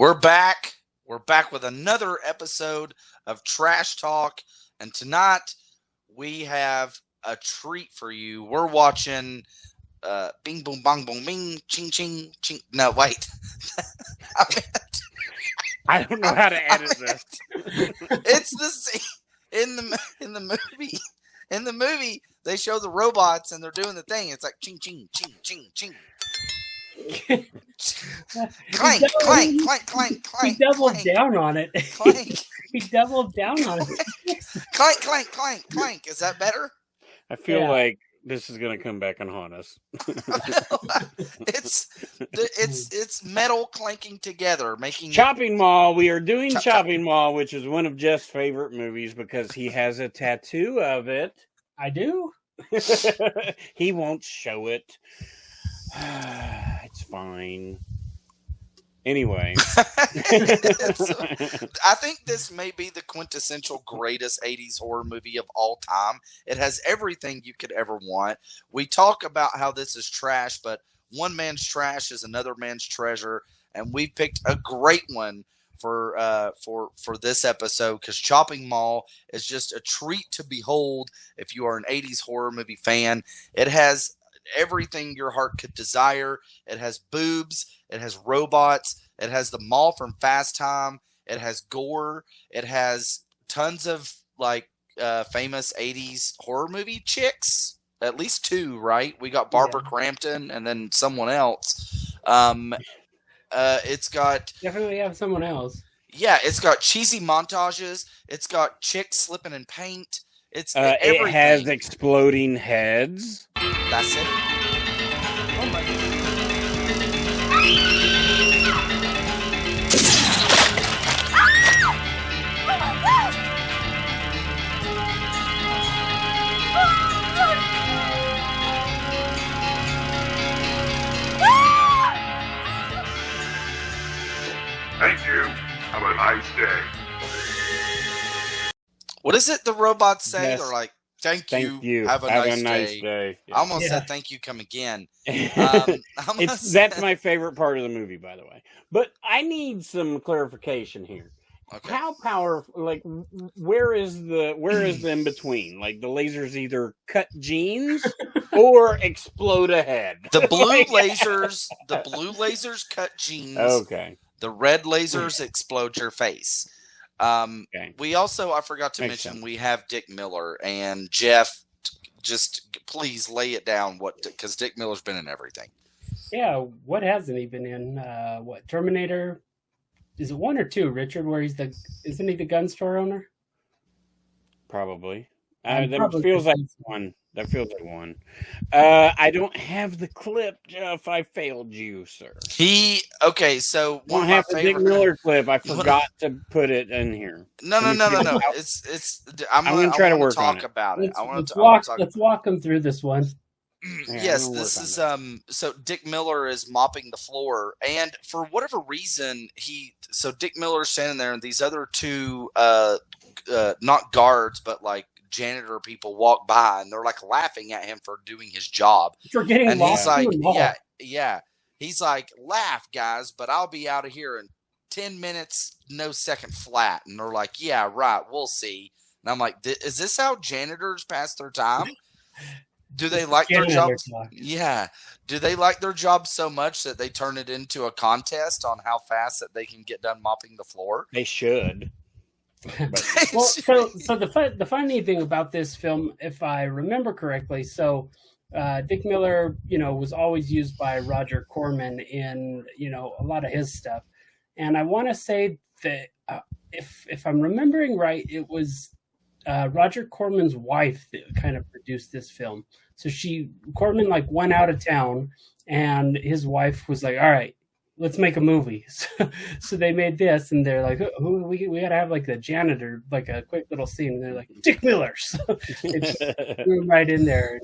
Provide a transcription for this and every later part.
We're back. We're back with another episode of Trash Talk. And tonight we have a treat for you. We're watching Bing Boom Bong Boom Bing Ching Ching Ching. No, wait. I don't know how to edit this. It's the scene in the movie. In the movie, they show the robots and they're doing the thing. It's like ching ching ching ching ching. Clank, clank, clank, clank, clank. He doubled down on it. Clank. He doubled down on it. Clank, clank, clank, clank. Is that better? I feel like this is going to come back and haunt us. It's metal clanking together, making Chopping Mall. We are doing Chopping Mall, which is one of Jeff's favorite movies because he has a tattoo of it. I do. He won't show it. It's fine. Anyway. I think this may be the quintessential greatest 80s horror movie of all time. It has everything you could ever want. We talk about how this is trash, but one man's trash is another man's treasure, and we picked a great one for this episode because Chopping Mall is just a treat to behold if you are an 80s horror movie fan. It has everything your heart could desire. It has boobs. It has robots. It has the mall from Fast Time. It has gore. It has tons of famous 80s horror movie chicks. At least two, right? We got Barbara Crampton and then someone else. It's got definitely have someone else. Yeah, it's got cheesy montages. It's got chicks slipping in paint. It's everything. It has exploding heads. That's it. Oh my God. Thank you. Have a nice day. What is it the robots say? Yes. They're like, Thank you. Have a nice day. Yeah. I almost said thank you, come again. That's my favorite part of the movie, by the way. But I need some clarification here. Okay. How powerful? Where is the in between? Like the lasers either cut jeans or explode a head. The blue lasers cut jeans. Okay. The red lasers explode your face. Okay. We also, I forgot to mention, we have Dick Miller and Jeff. Just please lay it down. Because Dick Miller's been in everything. Yeah, what hasn't he been in? Terminator? Is it 1 or 2, Richard? Where isn't he the gun store owner? Probably. That feels like one. That feels like one. I don't have the clip, Jeff. I failed you, sir. So one have the Dick Miller clip. I forgot to put it in here. No. I'm going to try to work on it. About it. Let's walk them through this one. Yes, this is so Dick Miller is mopping the floor, and for whatever reason, Dick Miller's standing there, and these other two not guards, but like janitor people walk by, and they're like laughing at him for doing his job. You're getting and he's like, yeah. He's like, laugh, guys, but I'll be out of here in 10 minutes, no second flat. And they're like, yeah, right, we'll see. And I'm like, is this how janitors pass their time? Do they like their job? Yeah. Do they like their job so much that they turn it into a contest on how fast that they can get done mopping the floor? They should. Well, so the funny thing about this film, if I remember correctly, Dick Miller, was always used by Roger Corman in, a lot of his stuff. And I want to say that if I'm remembering right, it was Roger Corman's wife that kind of produced this film. So Corman went out of town, and his wife was like, all right, let's make a movie. So they made this, and they're like, we got to have the janitor, a quick little scene. And they're like, Dick Miller. So it threw him right in there.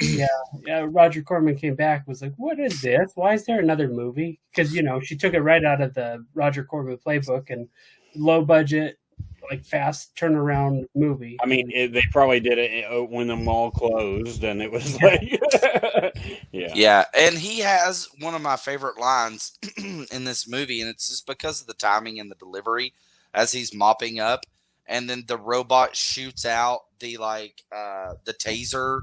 And Roger Corman came back, was like, what is this? Why is there another movie? Because, she took it right out of the Roger Corman playbook, and low budget like fast turnaround movie. I mean, they probably did it when the mall closed, and it was like, yeah. Yeah, and he has one of my favorite lines in this movie, and it's just because of the timing and the delivery as he's mopping up, and then the robot shoots out the taser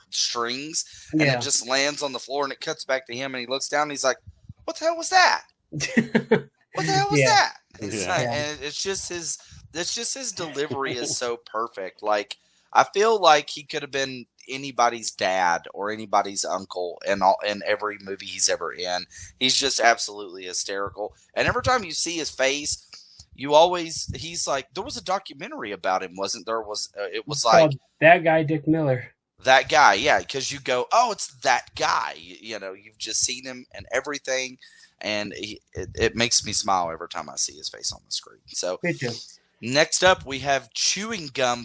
strings, and it just lands on the floor, and it cuts back to him, and he looks down, and he's like, "What the hell was that? What the hell was that?" And it's just his delivery is so perfect. Like, I feel like he could have been anybody's dad or anybody's uncle in every movie he's ever in. He's just absolutely hysterical. And every time you see his face, he's like, there was a documentary about him, wasn't there? It was like That Guy, Dick Miller. That guy, yeah, because you go, oh, it's that guy. You know, you've just seen him and everything, and it makes me smile every time I see his face on the screen. So Me too. next up, we have chewing gum,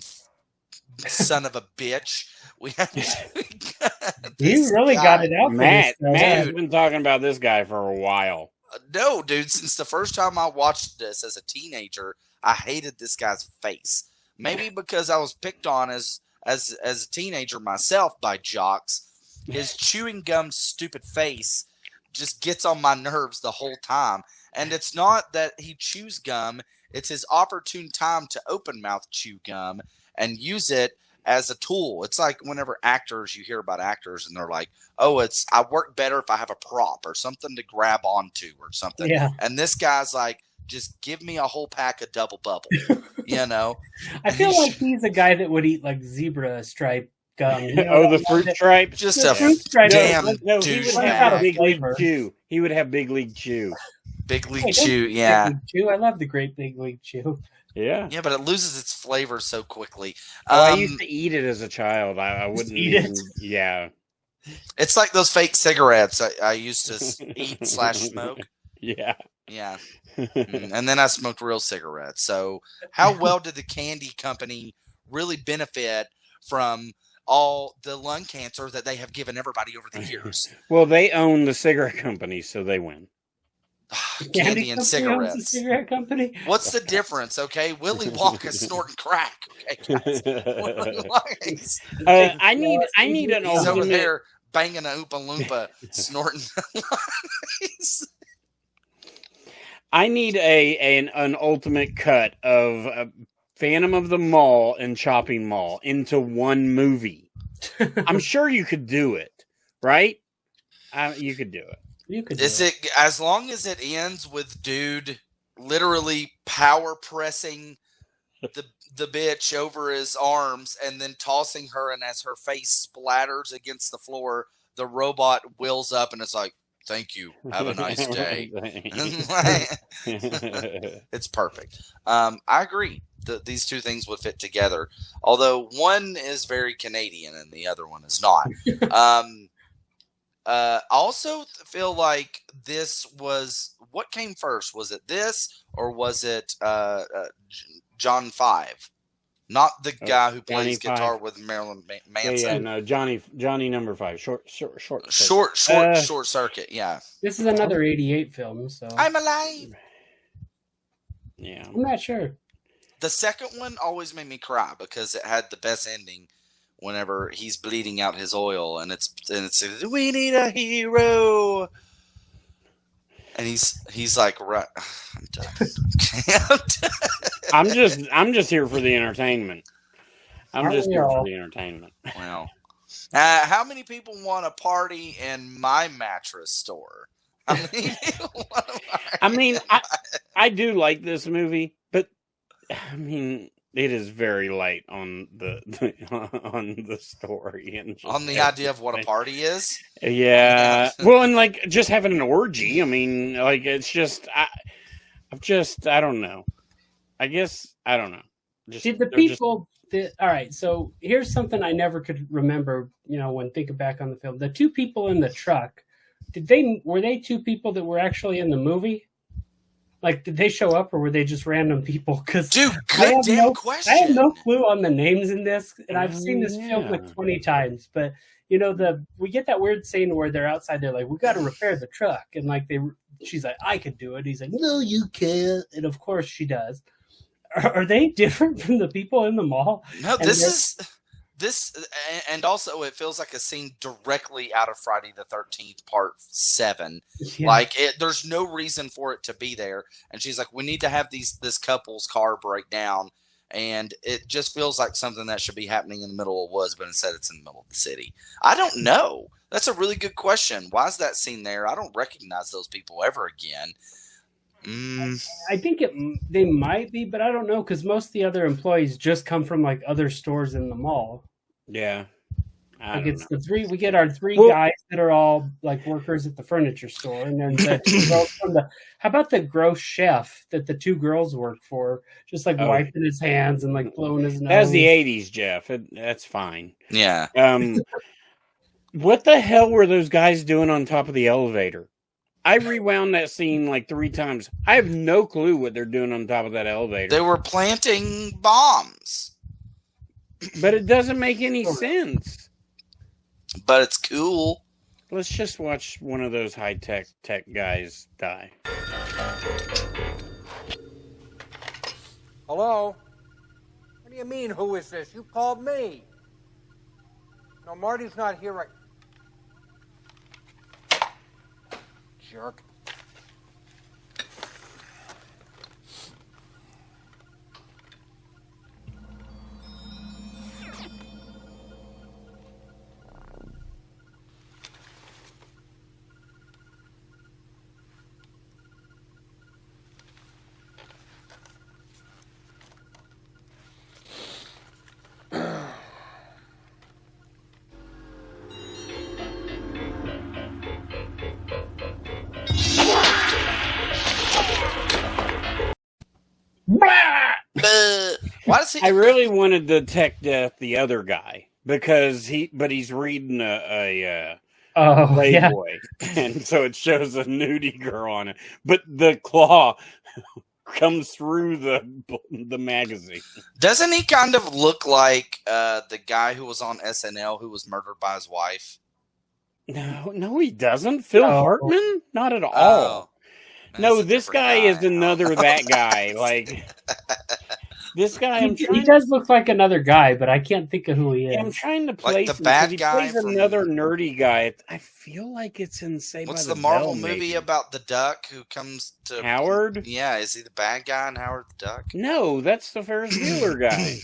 son of a bitch. We have chewing gum. He really got it out. Matt has been talking about this guy for a while. No, dude, since the first time I watched this as a teenager, I hated this guy's face. Maybe because I was picked on as a teenager myself by jocks. His chewing gum stupid face just gets on my nerves the whole time. And it's not that he chews gum, it's his opportune time to open mouth chew gum and use it as a tool. It's like whenever you hear about actors and they're like, oh, I work better if I have a prop or something to grab onto or something. Yeah. And this guy's like, just give me a whole pack of double bubble, you know? I feel like he's a guy that would eat like zebra stripe gum. The fruit stripe? Just a damn douchebag. He would have Big League Chew. Big League Chew, yeah. Big League Chew. I love the great Big League Chew. Yeah. Yeah, but it loses its flavor so quickly. I used to eat it as a child. I wouldn't eat it. Yeah. It's like those fake cigarettes I used to eat / smoke. Yeah. Yeah. And then I smoked real cigarettes. So how well did the candy company really benefit from all the lung cancer that they have given everybody over the years? Well, they own the cigarette company, so they win. Candy and cigarettes. The cigarette company. What's the difference? Okay, Willy Wonka's snorting crack. Okay, guys. I need an He's over ultimate. there banging a Oompa Loompa, snorting. I need an ultimate cut of Phantom of the Mall and Chopping Mall into one movie. I'm sure you could do it, right? You could do it. You could. Is it as long as it ends with dude literally power pressing the bitch over his arms and then tossing her, and as her face splatters against the floor, the robot wheels up and it's like, "Thank you. Have a nice day." It's perfect. I agree. These two things would fit together, although one is very Canadian and the other one is not. I also feel like this was what came first. Was it this or was it John 5? Not the guy who plays guitar with Marilyn Manson. Yeah, no, Johnny number 5. Short circuit. Yeah. This is another '88 film, so I'm alive. Yeah, I'm not sure. The second one always made me cry because it had the best ending. Whenever he's bleeding out his oil, and it's we need a hero, and he's like, right, I'm done. I'm just here for the entertainment. I'm just here for the entertainment. Wow. How many people want a party in my mattress store? I mean, I do like this movie, but I mean, it is very light on the story and just on the idea of what a party is. Yeah. Well, and like just having an orgy. I mean, like it's just I don't know. I guess I don't know. Did the people? All right. So here's something I never could remember. When thinking back on the film, the two people in the truck. Were they two people that were actually in the movie? Like, did they show up or were they just random people? Because dude, good damn question. I have no clue on the names in this, and I've seen this film like 20 times. But we get that weird scene where they're outside. They're like, "We got to repair the truck," and like she's like, "I could do it." He's like, "No, you can't." And of course she does. are they different from the people in the mall? No, And and also it feels like a scene directly out of Friday the 13th Part 7. yeah. Like there's no reason for it to be there. And she's like, we need to have this couple's car break down. And it just feels like something that should be happening in the middle of woods, but instead it's in the middle of the city. I don't know. That's a really good question. Why is that scene there? I don't recognize those people ever again. I think they might be, but I don't know because most of the other employees just come from like other stores in the mall. Yeah. Like it's the three. We get our three guys that are all like workers at the furniture store, and then the two girls from the. How about the gross chef that the two girls work for? Just like wiping his hands and like blowing his nose. That's the '80s, Jeff. That's fine. Yeah. What the hell were those guys doing on top of the elevator? I rewound that scene like 3 times. I have no clue what they're doing on top of that elevator. They were planting bombs. But it doesn't make any sense. But it's cool. Let's just watch one of those high-tech guys die. Hello? What do you mean, who is this? You called me. No, Marty's not here right... Jerk. Why does he? I really wanted to tech death the other guy because he's reading a Playboy, and so it shows a nudie girl on it, but the claw comes through the magazine. Doesn't he kind of look like the guy who was on SNL who was murdered by his wife? No, he doesn't. Phil Hartman? Not at all. No, this guy is another that guy. Like this guy, he does look like another guy, but I can't think of who he is. I'm trying to place like the bad guy. He plays another nerdy guy. I feel like it's in Saved by the Bell. What's the Marvel movie about the duck who comes to Howard? Yeah, is he the bad guy in Howard the Duck? No, that's the Ferris Bueller guy.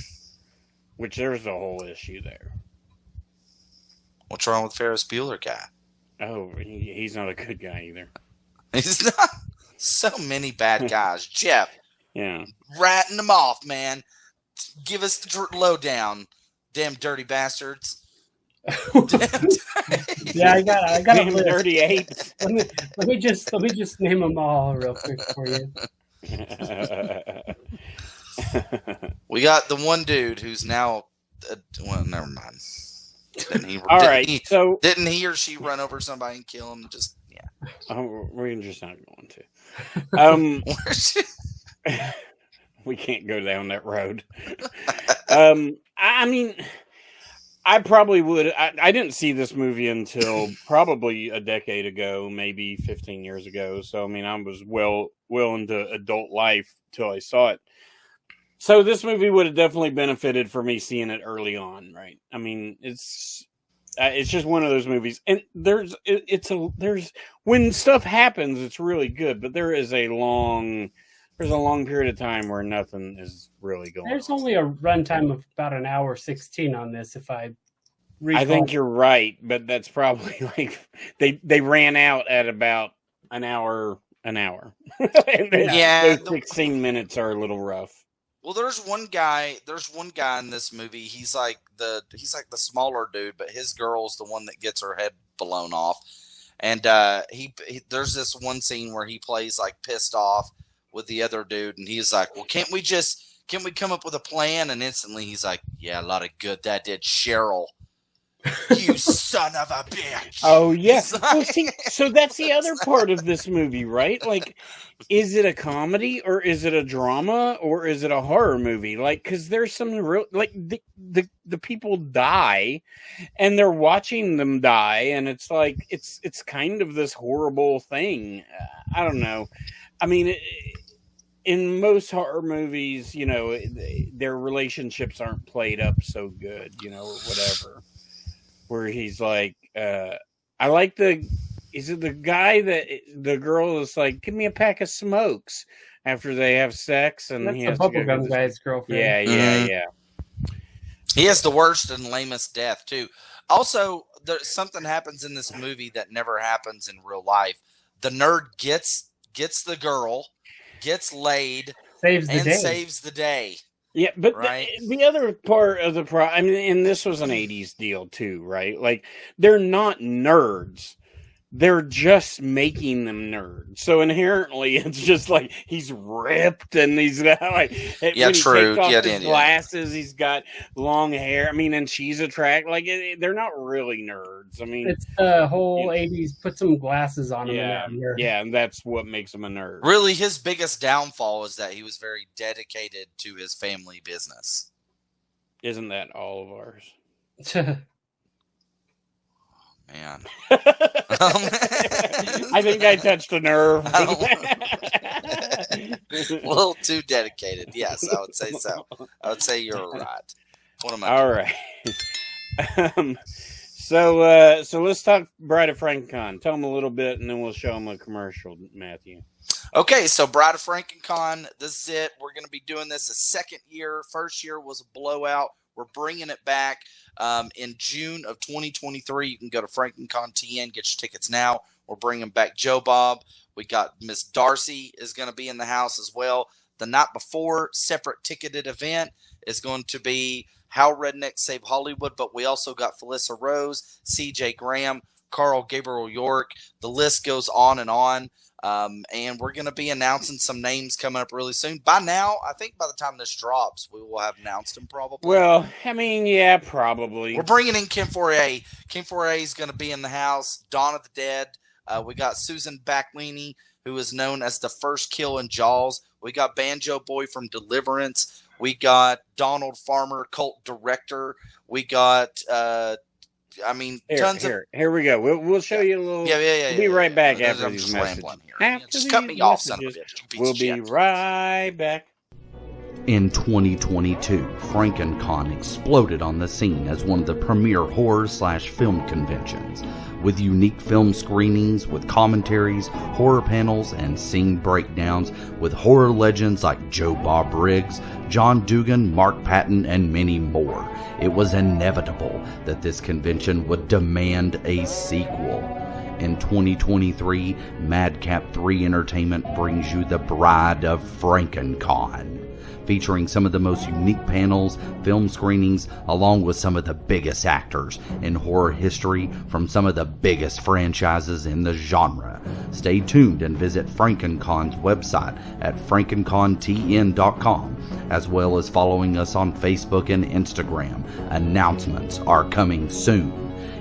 Which there's a whole issue there. What's wrong with Ferris Bueller guy? Oh, he's not a good guy either. He's not. So many bad guys. Jeff. Yeah. Ratting them off, man. Give us the lowdown. Damn dirty bastards. Yeah, I got Damn dirty apes. Let me just name them all real quick for you. We got the one dude who's now well, never mind. Didn't he or she run over somebody and kill him? Just we're just not going to. We can't go down that road. I mean, I probably would. I didn't see this movie until probably a decade ago, maybe 15 years ago. So, I mean, I was well into adult life till I saw it. So this movie would have definitely benefited for me seeing it early on, right? I mean, it's just one of those movies, and there's when stuff happens, it's really good, but there's a long period of time where nothing is really going. There's only a runtime of about an hour 16 on this, if I recall. I think you're right, but that's probably like they ran out at about an hour. Yeah, those 16 minutes are a little rough. Well, there's one guy in this movie. He's like the smaller dude, but his girl's the one that gets her head blown off. And he there's this one scene where he plays like pissed off with the other dude, and he's like, "Well, can't we come up with a plan?" And instantly he's like, "Yeah, a lot of good that did, Cheryl. You son of a bitch." Oh yeah. Well, see, so that's the other part of this movie, right? Like, is it a comedy or is it a drama or is it a horror movie? Like, because there's some real like the people die, and they're watching them die, and it's like it's kind of this horrible thing. I don't know. I mean, in most horror movies, their relationships aren't played up so good, or whatever. Where he's like, I like is it the guy that the girl is like, give me a pack of smokes after they have sex, and That's he the has to go bubblegum guy's girlfriend. Yeah. He has the worst and lamest death too. Also, something happens in this movie that never happens in real life. The nerd gets the girl, gets laid, saves the day. Yeah, but right? the other part of the I mean, and this was an 80s deal too, right? Like, they're not nerds. They're just making them nerds. So inherently, it's just like he's ripped and he's like, when he takes off his glasses, he's got long hair. I mean, and she's attractive. Like, they're not really nerds. I mean, it's the whole 80s. Put some glasses on him. Yeah, and that's what makes him a nerd. Really, his biggest downfall is that he was very dedicated to his family business. Isn't that all of ours? Man. I think I touched a nerve. A little too dedicated. Yes, I would say so. I would say you're right. What am I all doing? Right. So let's talk Bride of Frankencon. Tell them a little bit, and then we'll show them a commercial, Matthew. Okay, so Bride of Frankencon, this is it. We're going to be doing this a second year. First year was a blowout. We're bringing it back in June of 2023. You can go to FrankenCon.tn, get your tickets now. We're bringing back Joe Bob. We got Miss Darcy is going to be in the house as well. The night before, separate ticketed event is going to be How Rednecks Save Hollywood, but we also got Felissa Rose, C.J. Graham, Carl Gabriel York. The list goes on and on. And we're going to be announcing some names coming up really soon. By now, I think by the time this drops, we will have announced them probably. Well, I mean, yeah, probably. We're bringing in Kim Fourier. Kim Fourier is going to be in the house. Dawn of the Dead. We got Susan Backlini, who is known as the first kill in Jaws. We got Banjo Boy from Deliverance. We got Donald Farmer, cult director. We got... tons of... Here we go. We'll show you a little... Yeah. We'll be right back after these messages. Just cut me off, son of a bitch. We'll be right back. In 2022, FrankenCon exploded on the scene as one of the premier horror/film conventions, with unique film screenings, with commentaries, horror panels, and scene breakdowns, with horror legends like Joe Bob Briggs, John Dugan, Mark Patton, and many more. It was inevitable that this convention would demand a sequel. In 2023, Madcap 3 Entertainment brings you the Bride of FrankenCon, featuring some of the most unique panels, film screenings, along with some of the biggest actors in horror history from some of the biggest franchises in the genre. Stay tuned and visit FrankenCon's website at FrankenConTN.com, as well as following us on Facebook and Instagram. Announcements are coming soon.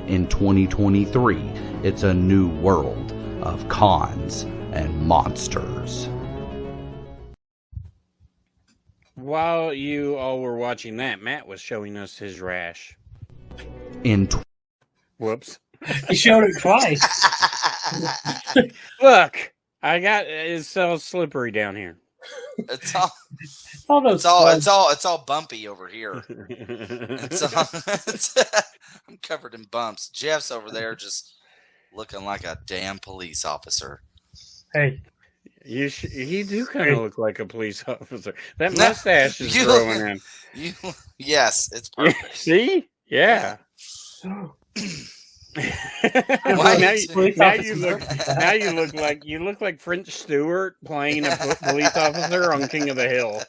In 2023, it's a new world of cons and monsters. While you all were watching that, Matt was showing us his rash. Whoops. He showed it twice. Look, it's so slippery down here. It's all bumpy over here. I'm covered in bumps. Jeff's over there just looking like a damn police officer. Hey. You do kind of look like a police officer. That mustache is growing in. Yes, it's perfect. See? Yeah. Now you look like French Stewart playing a police officer on King of the Hill.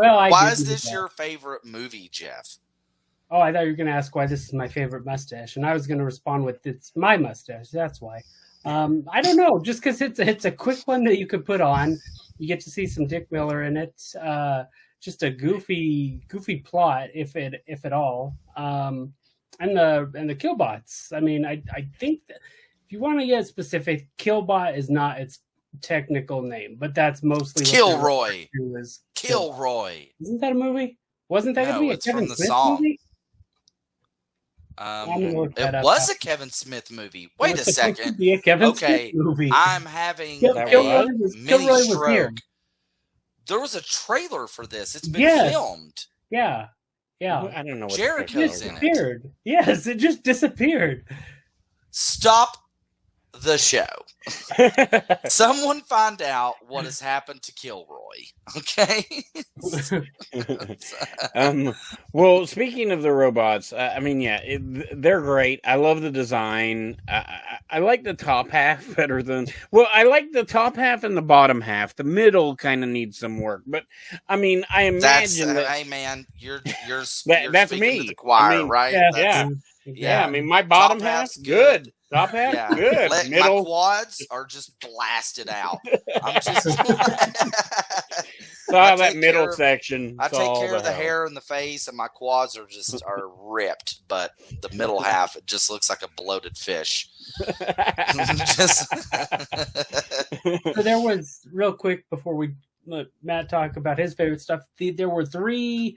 Why is this your favorite movie, Jeff? Oh, I thought you were going to ask why this is my favorite mustache, and I was going to respond with it's my mustache. That's why. I don't know, just because it's a quick one that you could put on. You get to see some Dick Miller in it. Just a goofy plot, if at all. And the Killbots. I mean, I think that if you want to get specific, Killbot is not its technical name, but that's mostly Kilroy. Kilroy. Isn't that a movie? Wasn't that going to be a Kevin from the Smith song. movie? I'm gonna look that It up was a after. Kevin Smith movie. It Wait was a supposed to second. be a Kevin Okay, Smith movie. I'm having That Kilroy a was? mini Kilroy was here. stroke. There was a trailer for this. It's been Yes. filmed. Yeah. I don't know what Jericho's the in it. Disappeared. Yes, it just disappeared. Stop the show. Someone find out what has happened to Kilroy. Okay. Well, speaking of the robots, I mean, yeah, they're great. I love the design. I like the top half better than. Well, I like the top half and the bottom half. The middle kind of needs some work, but I mean, I imagine that. Hey man, you're That's speaking me. to the choir, I mean, right? Yeah. Yeah, I mean, my bottom Top half half's good. Top half Yeah, good. my Middle. quads are just blasted out. I'm just. Saw I that take middle care of- section. I saw take all care of the hell. hair and the face, and my quads are just are ripped. But the middle half, it just looks like a bloated fish. Just So there was real quick before we let Matt talk about his favorite stuff. There were three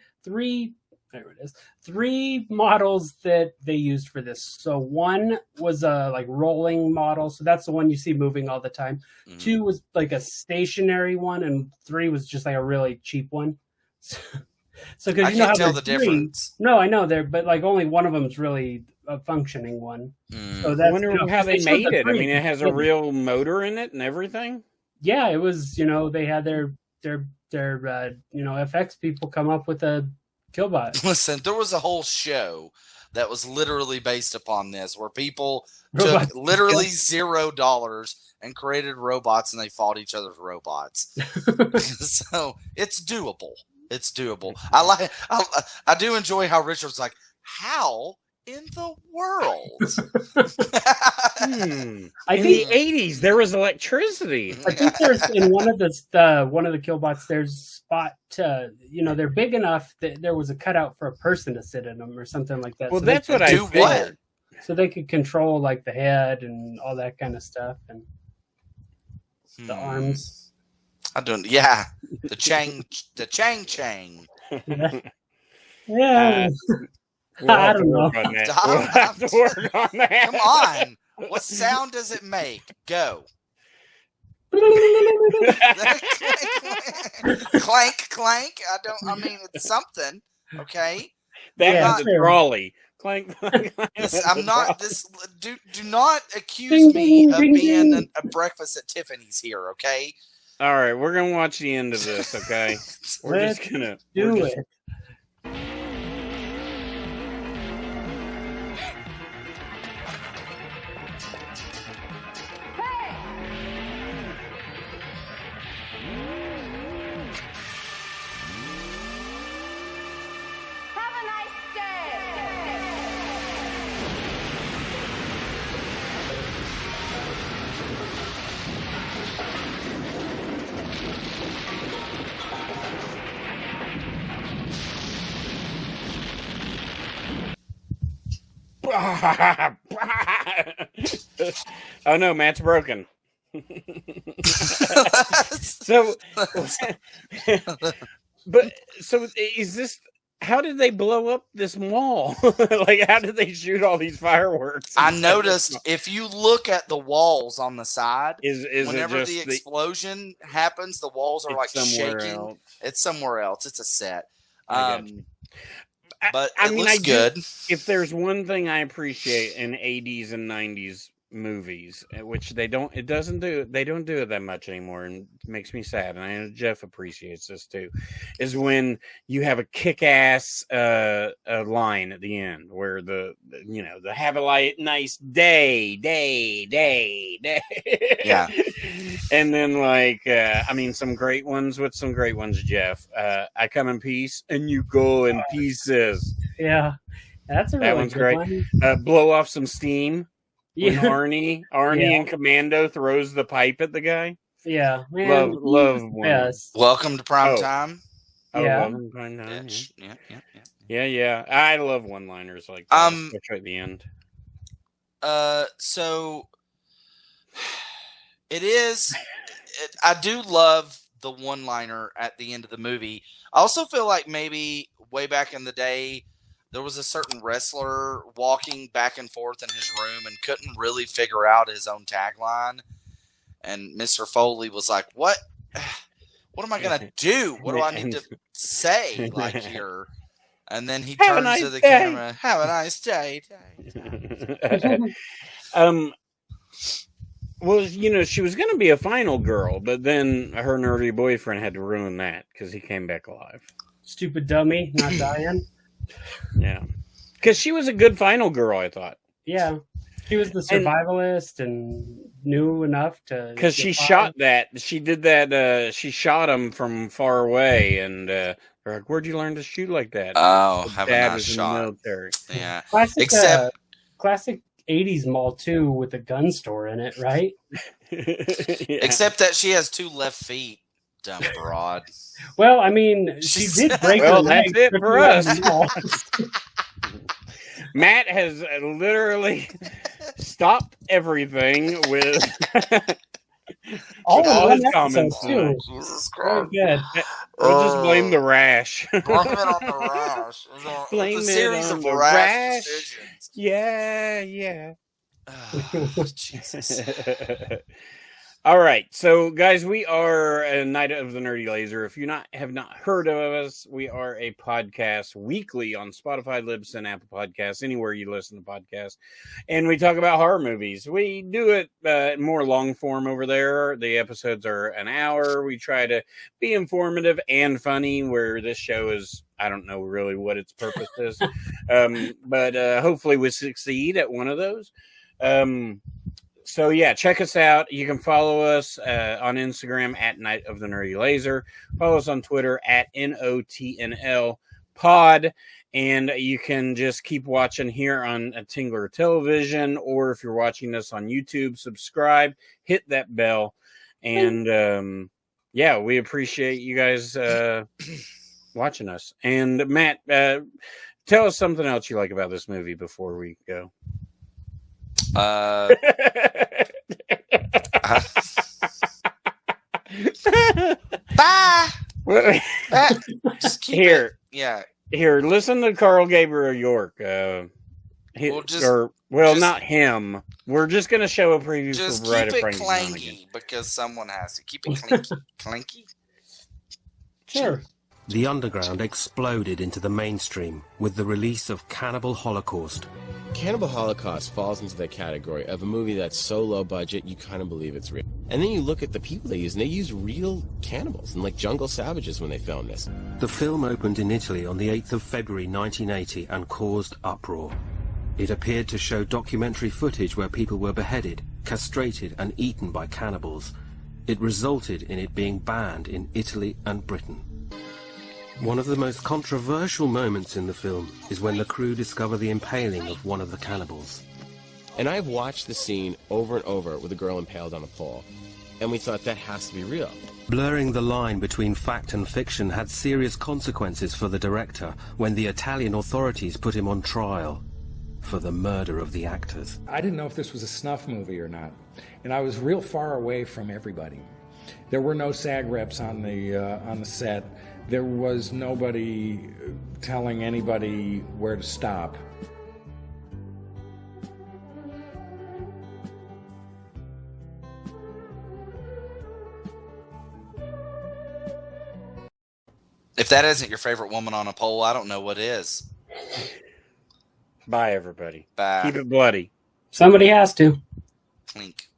there it is. 3 models that they used for this. So one was a like rolling model, so that's the one you see moving all the time. 2 was like a stationary one, and 3 was just like a really cheap one. So because I can't tell the difference. No, I know there, but like only one of them is really a functioning one. So I that's wonder how they showed made the it. I 3. mean, it has a real motor in it and everything. Yeah, it was. They had their FX people come up with a Killbot. Listen, there was a whole show that was literally based upon this, where people Robots. took literally $0 and created robots, and they fought each other's robots. So it's doable. It's doable. I do enjoy how Richard's like, how in the world? I In think the 80s, there was electricity. I think there's in one of the Killbots. There's a spot. They're big enough that there was a cutout for a person to sit in them or something like that. Well, so that's what I do figured. what? So they could control like the head and all that kind of stuff and the arms. I don't. Yeah, the chang. Yeah. We'll I have to don't work know. on that. We'll have to work on that. Come on. What sound does it make? Go. Clank, clank. I mean, it's something. Okay. That Yeah, was a true. trolley. Clank, clank, clank. I'm not this. Do not accuse Ding, me ding, of ding, being ding. a breakfast at Tiffany's here. Okay. All right, we're gonna watch the end of this. Okay, we're Let's just gonna Do it. Have a nice day. Oh no, Matt's broken. So, but so is this? How did they blow up this mall? Like, how did they shoot all these fireworks? I noticed if you look at the walls on the side, Is whenever it just the explosion happens, the walls are like somewhere shaking. else? It's somewhere else. It's a set. I got you. But I it mean, looks I do- good. If there's one thing I appreciate in 80s and 90s movies, which they don't do it that much anymore, and it makes me sad, and I know Jeff appreciates this too, is when you have a kick-ass line at the end where the have a nice day. Yeah. And then some great ones, Jeff. I come in peace and you go in pieces. Yeah. That's a That really one's good great. one. Blow off some steam. When Yeah. Arnie Yeah. in Commando throws the pipe at the guy. Yeah. Man, Love one. Yes. Welcome to prime Oh. time. Yeah. Love him by now, Yeah. yeah. I love one-liners like that, especially at the end. So it is. I do love the one-liner at the end of the movie. I also feel like maybe way back in the day, there was a certain wrestler walking back and forth in his room and couldn't really figure out his own tagline. And Mr. Foley was like, "What am I gonna do? What do I need to say like here?" And then he turns to the camera. Have a nice day. Well, she was going to be a final girl, but then her nerdy boyfriend had to ruin that because he came back alive. Stupid dummy, not dying. Yeah. Because she was a good final girl, I thought. Yeah. She was the survivalist and knew enough to... Because she shot that. She did that. She shot him from far away, and they're like, "Where'd you learn to shoot like that?" Oh, have a Dad nice was shot. in the military. Yeah. Classic 80s mall, too, with a gun store in it, right? Yeah. Except that she has 2 left feet, dumb broad. Well, I mean, she did break Well, her that's leg it for us. mall. Matt has literally stopped everything with All all in his one comments. episode, too. Jesus Very Christ. good. We'll just blame the rash. Blame it on the rash. Blame It's a it series on of the rash rash. decisions. Yeah. Jesus. All right, so guys, we are a Night of the Nerdy Laser. If you have not heard of us, we are a podcast weekly on Spotify, Libsyn, Apple Podcasts, anywhere you listen to podcasts, and we talk about horror movies. We do it more long form over there. The episodes are an hour. We try to be informative and funny, where this show is, I don't know really what its purpose is, but hopefully we succeed at one of those. So yeah, check us out. You can follow us on Instagram at Night of the Nerdy Laser. Follow us on Twitter at NOTNL Pod. And you can just keep watching here on Tingler Television, or if you're watching us on YouTube, subscribe, hit that bell. And yeah, we appreciate you guys watching us. And Matt, tell us something else you like about this movie before we go. Bye. Just keep Here. it. Yeah. Here, listen to Carl Gabriel York. Not him. We're just going to show a preview Just for Bride keep of it Frankenstein. clanky because someone has to. Keep it clanky. Clanky? Sure. The underground exploded into the mainstream with the release of Cannibal Holocaust. Cannibal Holocaust falls into the category of a movie that's so low budget you kind of believe it's real. And then you look at the people they use, and they use real cannibals and like jungle savages when they filmed this. The film opened in Italy on the 8th of February 1980 and caused uproar. It appeared to show documentary footage where people were beheaded, castrated and eaten by cannibals. It resulted in it being banned in Italy and Britain. One of the most controversial moments in the film is when the crew discover the impaling of one of the cannibals. And I've watched the scene over and over with a girl impaled on a pole, and we thought that has to be real. Blurring the line between fact and fiction had serious consequences for the director when the Italian authorities put him on trial for the murder of the actors. I didn't know if this was a snuff movie or not, and I was real far away from everybody. There were no SAG reps on the set. There was nobody telling anybody where to stop. If that isn't your favorite woman on a pole, I don't know what is. Bye, everybody. Bye. Keep it bloody. Somebody has to. Clink.